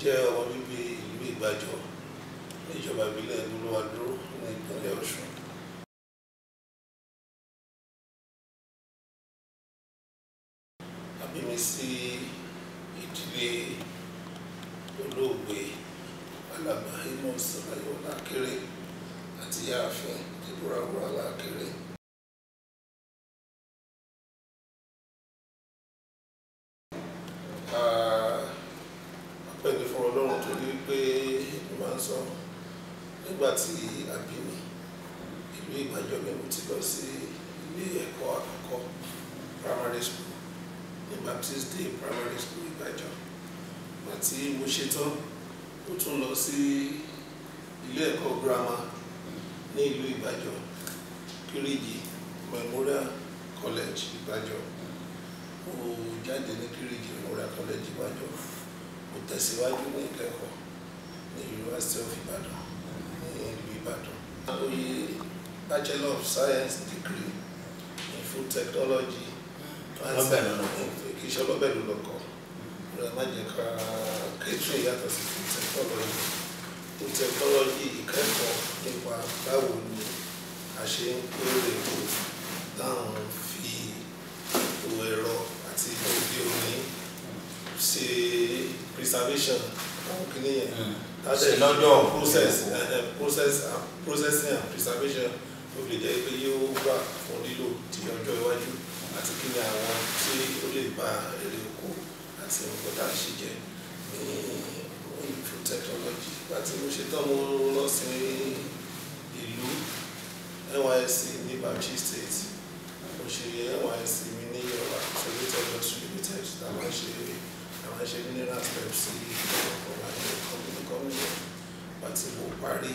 jẹ́ ọmọ bíbí ìlú Ìgbàjọ ní ìjọba ìbílẹ̀ Olúọmọ ní ìpínlẹ̀ Ọ̀ṣun. A bí mi sí ìdílé olóògbé alàgbà Amos Akere àti ìyáàfin Ìbúrawúrà Akere. Ọpẹ́ ni fún Ọlọ́run torí pé mo máa ń sọ nígbà tí a bí mi ìlú Ìgbàjọ ni mo ti lọ sí ilé ẹ̀kọ́ àkọ́kọ́ primary school ní Baptist Day primary school Ìgbàjọ. Ìgbà tí mo ṣetán mo tún lọ sí ilé ẹ̀kọ́ girama ní ìlú Ìgbàjọ Kiriji Memorial College Ìgbàjọ. Mo jáde ní Kiriji Memorial College Ìgbàjọ. Mo tẹ̀síwájú ní ìkẹ́kọ̀ọ́ ní University of Ibadan ní ìlú Ìbàdàn. Oyè Bachelor of Science degree in Food Technology. Kì í ṣe ọlọ́bẹ̀ ló lọ́kọ̀. Rẹ̀ má jẹ́ ká catering yàtọ̀ sí Food Technology. Food Technology ìkẹ́kọ̀ọ́ nípa báwo ni a ṣe ń pèrè ètò táwọn fi ohun ẹ̀rọ àti òde òní ṣe preservation àwọn kìíní yẹn. Processing and preservation ó lè jẹ́ pé yóò wà fún lílò di ọjọ́ iwájú àti kí ni àwọn tí ó lè ba èrè oko àti nǹkan tá a ṣe jẹ ní Food Technology. Láti mo ṣe tán mo lọ sí ìlú NYSC ní Baptist State. Mo ṣe NYSC mi ní Yorùbá Solidated Industry Limited àwọn ṣe mineral steps sí ọkọ̀ àti company. Láti mo parí.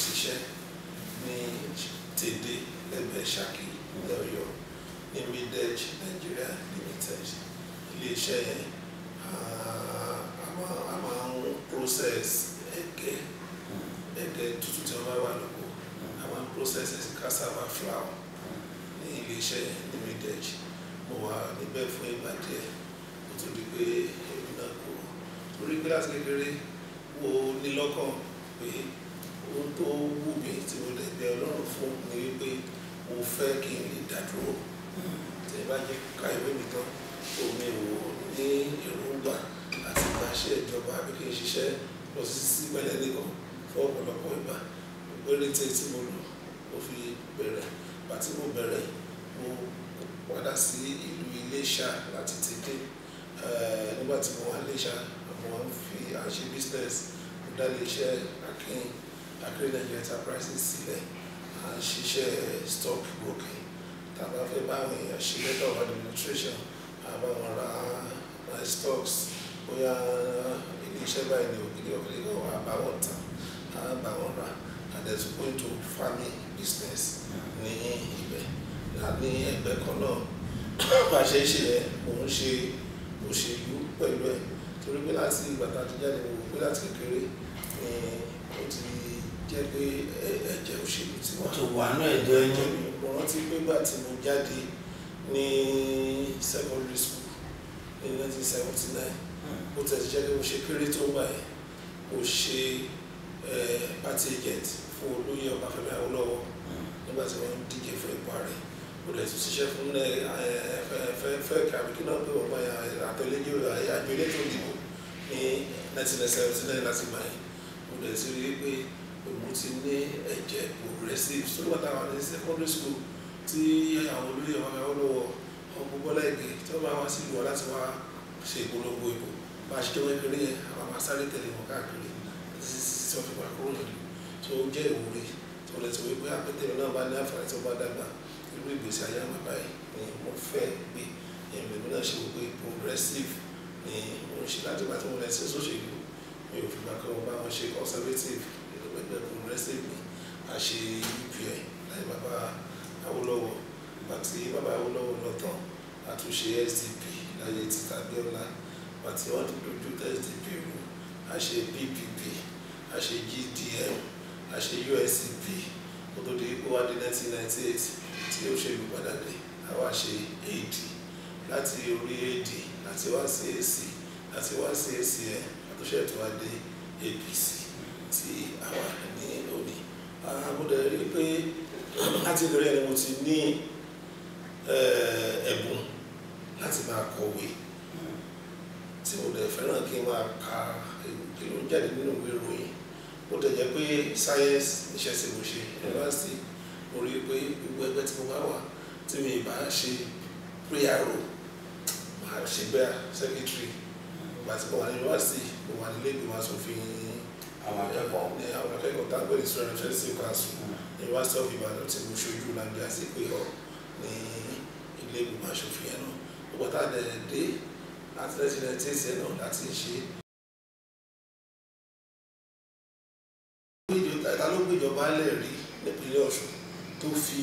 Ṣiṣẹ́ ní Tèdè lẹ́gbẹ̀ẹ́ Ṣakí lọ́yọ̀ ní Midej Nigeria Limited. Ilé-iṣẹ́ yẹn a máa ń process ẹ̀gẹ́ tútù tí wọ́n bá wà lóko. A máa ń process cassava flour ní ilé-iṣẹ́ yẹn ní Midej. Mo wà níbẹ̀ fún ìgbà díẹ̀ kó tó di pé èmi náà kúrò. Torí pé láti kékeré wo ní lọ́kàn pé ohun tó wù mí tí mo lè bẹ Ọlọ́run fún ni wípé mo fẹ́ kí n lè dádúró. Tí ẹ bá jẹ́ ká ìwé mi tán omi ò ní èròǹgbà àti ìgbàṣẹ ìjọba àbí kí n ṣiṣẹ́ lọ sí pẹ́lẹ́ nìkan fún ọ̀pọ̀lọpọ̀ ìgbà. Péréte tí mo lò mo fi bẹ̀rẹ̀. Ìgbà tí mo bẹ̀rẹ̀ mo padà sí ìlú Iléṣà láti Tèdè. Nígbà tí mo wà Iléṣà mo ń fi àṣẹ business mo dá ilé-iṣẹ́ Akere Nigeria Enterprises sílẹ̀. À ń ṣiṣẹ́ stock broking. Tá a bá fẹ́ bá àwọn èèyàn ṣe letter of administration, a bá wọn ra stocks. Bóyá ilé-iṣẹ́ báyìí ni òkèlè kan wà bá wọn tà, a bá wọn ra. And there's going to farming business ní ibẹ̀. Ní ẹgbẹ́ kan náà bá ṣe ṣe ẹ̀ mò ń ṣe òṣèlú pẹ̀lú ẹ̀. Torí pé láti ìgbà tá a ti jáde mo wò pé láti kékeré ni ó ti jẹ́ pé ẹ̀jẹ̀ òṣèlú ti wà. Tó wà náà ẹ̀jẹ̀ yín. Mo rántí pé ìgbà tí mo jáde ní secondary school ní 1979 ó tẹ̀sí jẹ́ pé mo ṣe kéré tó ń gbà yẹn. Mo ṣe party agent fún olóyè Ọbáfẹ́mi Awólọ́wọ̀ nígbà tí wọ́n ń díje fún ipò ààrẹ. Mo dẹ̀ tún ṣiṣẹ́ fún fẹ́ kàbíkí náà pé wọ́n bá àjọ elétò ìdìbò ní 1979 láti gbà yẹn. Mo dẹ̀ ti rí pé mo ti ní ẹ̀jẹ̀ progressive. So nígbà táwọn ní secondary school tí àwọn olóyè Ọbáfẹ́mi Awólọ́wọ̀ ọmọ Bọ́lá Ìgè tí wọ́n bá wá sí ìlú wa láti wá ṣe ìpolongo ìbò. Bá a ṣe jẹ́ wọ́n kéré yẹn àwọn máa sáré tẹ̀lé wọn káàkiri tí wọ́n fi wà kúrò nílùú. Tó jẹ́ ìwúrí tó lè ti wí pé àpẹtẹ̀rẹ̀ náà bá ní àǹfààní tó bá dàgbà irú ìgbésí ayé àwọn bàbá yìí ni mo fẹ́ gbé. Èmi náà ṣe wò pé progressive ni mo ń ṣe láti ìgbà tí mo lọ sí sóṣèlú. Mi ò fi gbà kí wọ́n bá wọn ṣe conservative ẹgbẹ́ progressive ni a ṣe UPI láì bàbá Awólọ́wọ̀. Àti bàbá Awólọ́wọ̀ lọ tán a tún ṣe SDP láyé títà Abíọ́lá. Àti wọ́n ti dojú SDP rú a ṣe PPP a ṣe GDM a ṣe USCP kó tó di pé wá di 1998 tí òṣèlú padà dé àwa ṣe AD láti orí AD láti wá sí AC láti wá sí ACN àtúnṣe tó wá dé APC tí àwa ní òní. Mo dẹ̀ rí pé láti ìbẹ̀rẹ̀ ni mo ti ní ẹ̀bùn láti máa kọ̀wé tí mo dẹ̀ fẹ́ràn kí n máa ka kí ló ń jáde nínú ìwé ìròyìn. Ó dẹ̀ jẹ́ pé science iṣẹ́ tí mo ṣe yunifásitì mo rí pé gbogbo ẹgbẹ́ tí mo bá wà tí mi bá ṣe PRO máa ṣe bẹ́ẹ̀ secretary. Ìgbà tí mo wà ní yunifásitì mo wà nílé ìgbìmọ̀ aṣòfin àwọn akẹ́kọ̀ọ́ tá a gbé ní Student Representative Council University of Ibadan tí mo ṣojú lábẹ́ àsìkò ìhọ̀ ní ilé ìgbìmọ̀ aṣòfin yẹn náà. Gbogbo tá a dẹ̀ dé láti 1998 náà láti ṣe. Ta ló gbéjọba lẹ̀ rí nípínlẹ̀ Ọ̀ṣun tó fi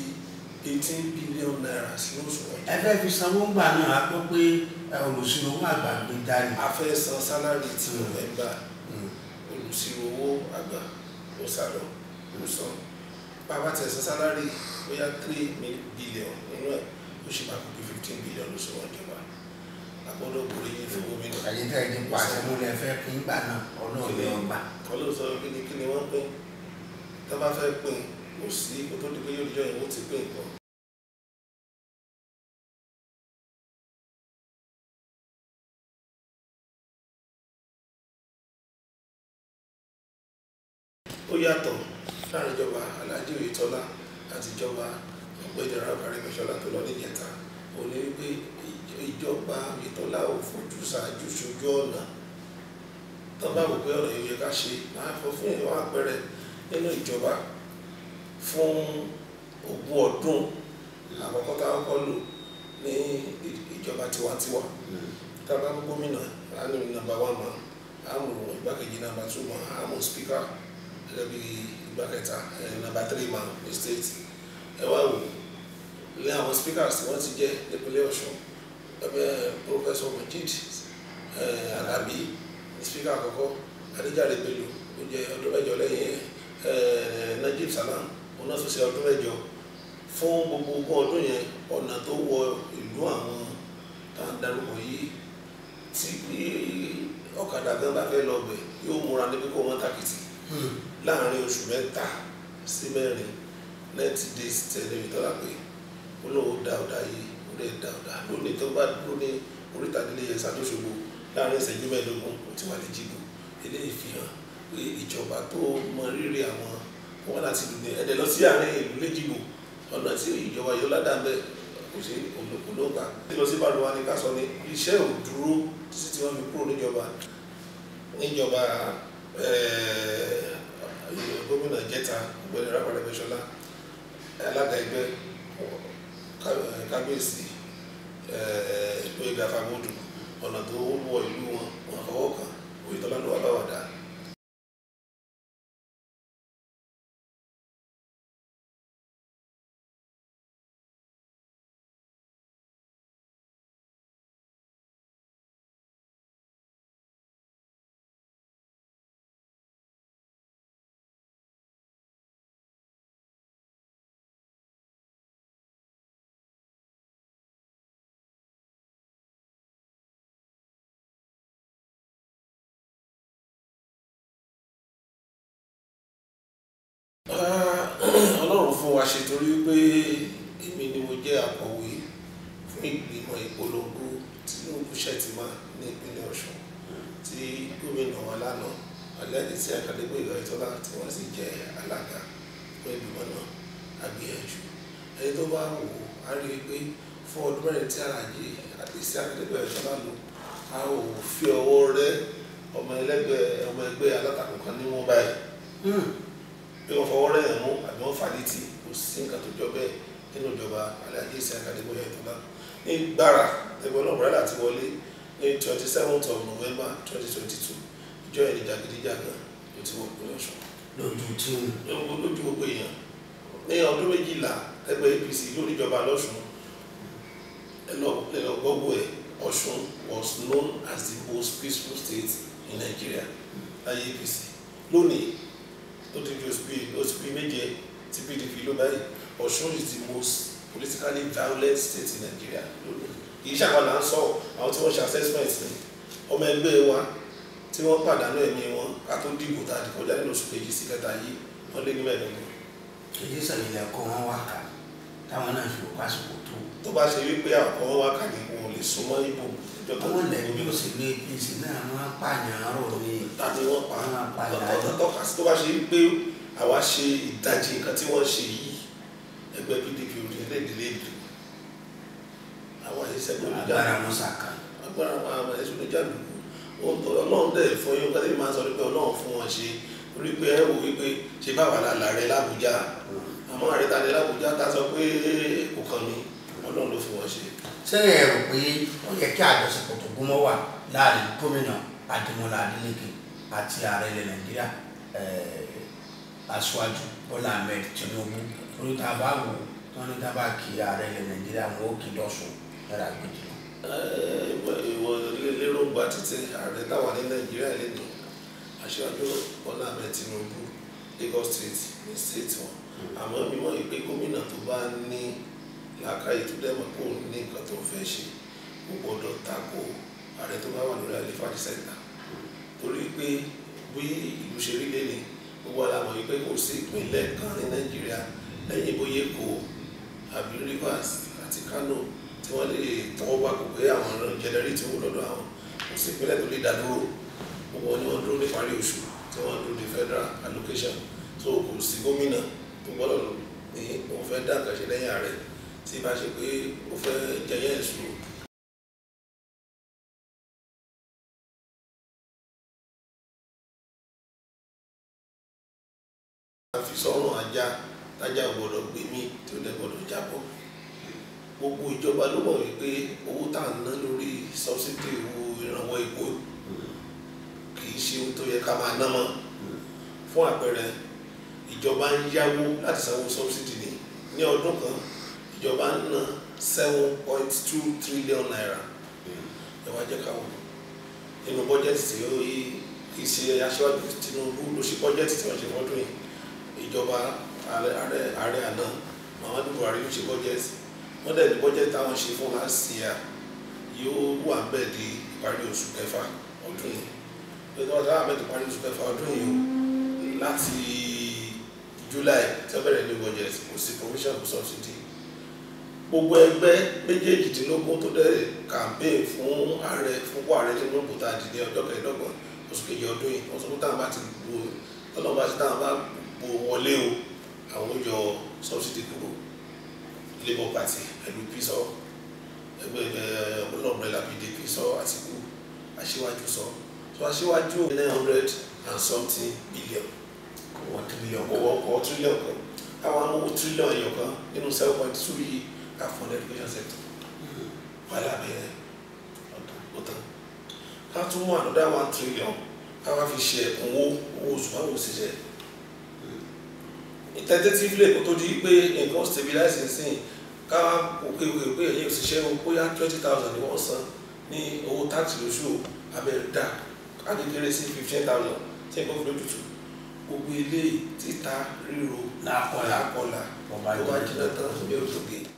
18 billion naira sínú òṣùwọ̀n. Ẹ fẹ́ fi sanwó ńgbà náà á gbọ́ pé olùsirò owó àgbà gbé dání. A fẹ́ san sálárì tí mo fẹ́ gbà olùsirò owó àgbà ló sá lọ ló san. Bàbá tẹ̀ san sálárì bóyá 3 billion nínú ẹ̀ ó ṣe máa kó 15 billion lóṣù wọn jọba. Àgbọ̀dọ̀ borí yín fún gómìnà. Ẹ̀yin tẹ́ ẹ ní pàṣẹ múlẹ̀ fẹ́ pín gbà náà ọlọ́ọ̀lẹ́ ọgbà. Kọ́lọ́ sọ kí ni wọ́n pín. Tá bá fẹ́ pín kò sí kó tó di pé yóò dijọ́ ìwọ́n ti pín nǹkan. Ó yàtọ̀ láàrin ìjọba Alhaji Oyètọ́lá àti ìjọba Ọ̀gbẹ́ni Arẹ́gbẹ́ṣọlá tó lọ níjẹta. Ó ní wípé ìjọba Oyètọ́lá ò fojú ṣáájú ṣojú ọ̀nà. Tán bá wò pé ọ̀rọ̀ yìí yẹ ká ṣe máa fọ fún ìwọ̀n àpẹẹrẹ nínú ìjọba fún 20 ọdún àkọ́kọ́ tá a kọ́ lò ní ìjọba tiwantiwa. Tá a bá mú gómìnà á ní number 1 mọ́, á mú igbákejì number 2 mọ́, á mú speaker gẹ́gẹ́ bí igbákẹta number 3 mọ́ ní state. Ẹ wá wò ní àwọn speakers tí wọ́n ti jẹ́ nípínlẹ̀ Ọ̀ṣun Professor Majid Alabi speaker àkọ́kọ́, Adéjàre Bello ó jẹ́ ọdún mẹ́jọ lẹ́yìn Najib Salam òun náà tún ṣe ọdún mẹ́jọ. Fún gbogbo ọdún yẹn ọ̀nà tó wọ ìlú àwọn tá à ń darúgbó yìí tí ọ̀kadà gan bá fẹ́ lọ bẹ̀ yóò múra níbi kó wọ́n tàkìtì láàrin oṣù 3 sí 4 90 days tẹ̀lé ìtọ́lá pé ó lóun dá ọ̀dà yìí ó lè dá ọ̀dà lónìí tó bá dúró ní oríta ìdílé yẹn ṣàtúnṣogbo láàrin ìṣẹ́jú 15 ó ti wà ní jìbò. Eléyìí fi hàn pé ìjọba tó mọ rírì àwọn wọn láti lù ní ẹ̀dẹ̀ lọ sí àárín ìlú Lẹ́jìgbò ọ̀nà tí ìjọba yóò ládàá bẹ́ẹ̀ kò sí olóògbà. Tí lọ sí Ìbàdàn wa ní ká sọ ní iṣẹ́ ò dúró títí tí wọ́n fi kúrò níjọba gómìnà jẹta Ọ̀gbẹ́ni Arẹ́gbẹ́ṣọlá alága ẹgbẹ́ kábíyèsí Gbóyèga Fágbódù ọ̀nà tó wọ ìlú wọn fọwọ́ kan Oyètọ́lá ló wà bá wà dá. Ọlọ́run fún wa ṣe torí pé èmi ni mo jẹ́ akọ̀wé fún ìgbìmọ̀ ìpolongo Tinubu Shettima ní ìpínlẹ̀ Ọ̀ṣun tí gómìnà wa lánàá Alhaji tí Akadégbò Oyètọ́lá tí wọ́n sì jẹ́ alága fún ìgbìmọ̀ náà agbìyànjú. Ẹni tó bá wò á rí i pé fún ọdún mẹ́rin tí Alhaji àti sí Akadégbò Oyètọ́lá lò a ò fi ọwọ́ rẹ ọmọ ẹgbẹ́ alátakò kan ní wọ́n báyìí. Bí wọ́n fọwọ́ rẹ̀ yẹn mú àbí wọ́n fà létí kò sí nǹkan tó jọ bẹ́ẹ̀ nínú ìjọba Alhaji sí Akadégbò Oyètọ́lá. Ní gbára ẹgbẹ́ náà bùrẹ́dà ti wọlé ní 27th of November 2022 ìjọ ẹni jàgídíjàgan ló ti wọ ìpínlẹ̀ Ọ̀ṣun. Lójú gbogbo èèyàn ní ọdún 12 ẹgbẹ́ APC lórí ìjọba lọ́ṣun ẹlọgbọ́gbọ́ ẹ̀ Ọ̀ṣun was known as the most peaceful state in Nigeria láyé APC. Lónìí tó ti di oṣù bíi méje tí PDP ló báyìí Ọ̀ṣun is the most politically violent state in Nigeria kì í ṣàwọn là ń sọ àwọn tí wọ́n ṣe assessment ni ọmọ ẹgbẹ́ wa tí wọ́n pàdánù ẹ̀mí wọn ká tó dìbò tá a dìbò jáde ní oṣù kejì sí kẹta yìí wọ́n lé ní mẹ́ẹ̀ẹ́dọ́gbọ̀n. èyí sọ̀rọ̀ ilẹ̀ ẹ̀kọ́ wọn wá kà táwọn náà fi òkú àsìkò tó. tó bá ṣe wípé àkọ́ wọn wá kà ní wọn ò lè súnmọ́ ibò. àwọn lẹ́bí òṣèlú APC náà wọ́n pààyàn rò ní. tàbí wọ́n pa tọ́ka sí tó bá ṣe wípé àwa ṣe ìdajì nǹkan tí wọ́n ṣe yìí ẹgbẹ́ PDP orílẹ̀-èdè ìlú àwọn ìṣẹ́gun oníjà agbára wọn sàkà. agbára àwọn ìṣẹ́gun oníjà lù Ọlọ́run dẹ̀ fún yín kọ́tẹ́ máa sọ pé Ọlọ́run fún wọn ṣe orí pé ẹ wò wípé ṣe báwa lálà rẹ l'Àbújá àmọ́ àrẹ́ta rẹ l'Àbújá tá sọ pé kò kàn mí Ọlọ́run ló fún wọn ṣe. ṣé ẹ rò pé ó yẹ kí àjọṣepọ̀ tó gúnmọ́ wà láàrin gómìnà Adémọ́lá Adélékè àti ààrẹ ilẹ̀ Nàìjíríà Aṣíwájú Bọ́lá Ahmed Tinubu orí tá a bá wò wọ́n ní tá a bá kí ààrẹ ilẹ̀ Nàìjíríà wọn ó kí lọ́sùn lára gbèjì lọ. ìwọ lérògbà títí ààrẹ táwa ní Nàìjíríà lẹ́nu Aṣíwájú Bọ́lá Ahmed Tinubu Lagos State ní state wọn àmọ́ mímọ́ ìpè gómìnà tó bá ní làákàyè tó dẹ́mọ̀ kó ní nǹkan tó fẹ́ ṣe kó gbọ́dọ̀ tako ààrẹ tó bá wà lórí àlefa sẹ́ńtà torí pé bí ìlú ṣe rí lélẹ̀ gbogbo alámọ̀ wípé kò sí ìpínlẹ̀ kan ní Nàìjíríà lẹ́yìn bóyá Èkó àbí Rivers àti Kano tí wọ́n lè tọwọ́ bá kò pé àwọn ọ̀rọ̀ jẹnẹrétì owó lọ́dọ̀ àwọn kò sí ìpínlẹ̀ tó lè dá dúró gbogbo ni wọ́n dúró ní parí oṣù tí wọ́n dúró ní federal allocation so kò sí gómìnà tó gbọ́dọ̀ ní òun fẹ́ dá nǹkan ṣe lẹ́yìn ààrẹ tí bá ṣe pé ó fẹ́ jẹyẹ ìṣòro. àfisọ́rùn ajá tájà gbọ́dọ̀ gbé mí tí ó dẹ̀ gbọ́dọ̀ jábọ̀ gbogbo ìjọba ló mọ̀ wípé owó tá à ń ná lórí sọ́bsìdì owó ìrànwọ́ epo kì í ṣe ohun tó yẹ ká máa ná mọ́ fún àpẹẹrẹ ìjọba ń yáwó láti sanwó sọ́bsìdì ní ọdún kan ìjọba ń ná 7.2 trillion naira ẹ wá jẹ́ káwọn nínú bọ́jẹ́tì tí ó kì í ṣe Aṣíwájú Tinubu ló ṣe bọ́jẹ́tì tí wọ́n ṣe fọ́dún yìí ìjọba ààrẹ àná Muhammadu Buhari ló ṣe bọ́jẹ́tì wọ́n dẹ̀ ní bọ́jẹ́tì táwọn ṣe fún last year yóò wà bẹ́ẹ̀ di ìparí oṣù kẹfà ọdún yìí pé tí wọ́n dáhà bẹ́ẹ̀ di ìparí oṣù kẹfà ọdún yìí láti July tí wọ́n bẹ̀rẹ̀ ní bọ́jẹ́tì kò sí provision for subsidy gbogbo ẹgbẹ́ méjèèjìdínlógún tó dẹ̀ campaign fún ààrẹ fún ààrẹ Tinubu tá a dìde ọjọ́ kẹẹ̀ẹ́dọ́gbọ̀n oṣù kejì ọdún yìí wọ́n sọ pé táwọn bá ti gbó ọlọ́run bá ti táwọn bá gbó wọlé o àwọn yọ subsidy kúrò Labour Party LP sọ ẹgbẹ́ ọlọ́ọ̀bẹ̀lá PDP sọ Àtíkù Aṣíwájú sọ Aṣíwájú 900 and something billion owó tírílíọ̀nù kan àwọn amówó tírílíọ̀nù ẹ̀yọ̀ kan nínú 7.2 yìí ká fún education sector wàhálà bẹ̀rẹ̀ ọ̀tàn ká tún mú another 1 trillion ká wá fi ṣe ẹ̀kúnwó owó oṣù àwọn òṣìṣẹ́ tentatively kó tó di pé nǹkan stabilize sí ká òkè pé ẹ̀yìn òṣìṣẹ́ bóyá 20,000 ni wọ́n san ní owó tax lóṣù abẹ́rẹ́dà kékeré sí 15,000 tí ẹ̀kọ́ fi lójútùú gbogbo ilé títa ríro lápọ̀lá tó bá jìnnà tán bí ó tó gé.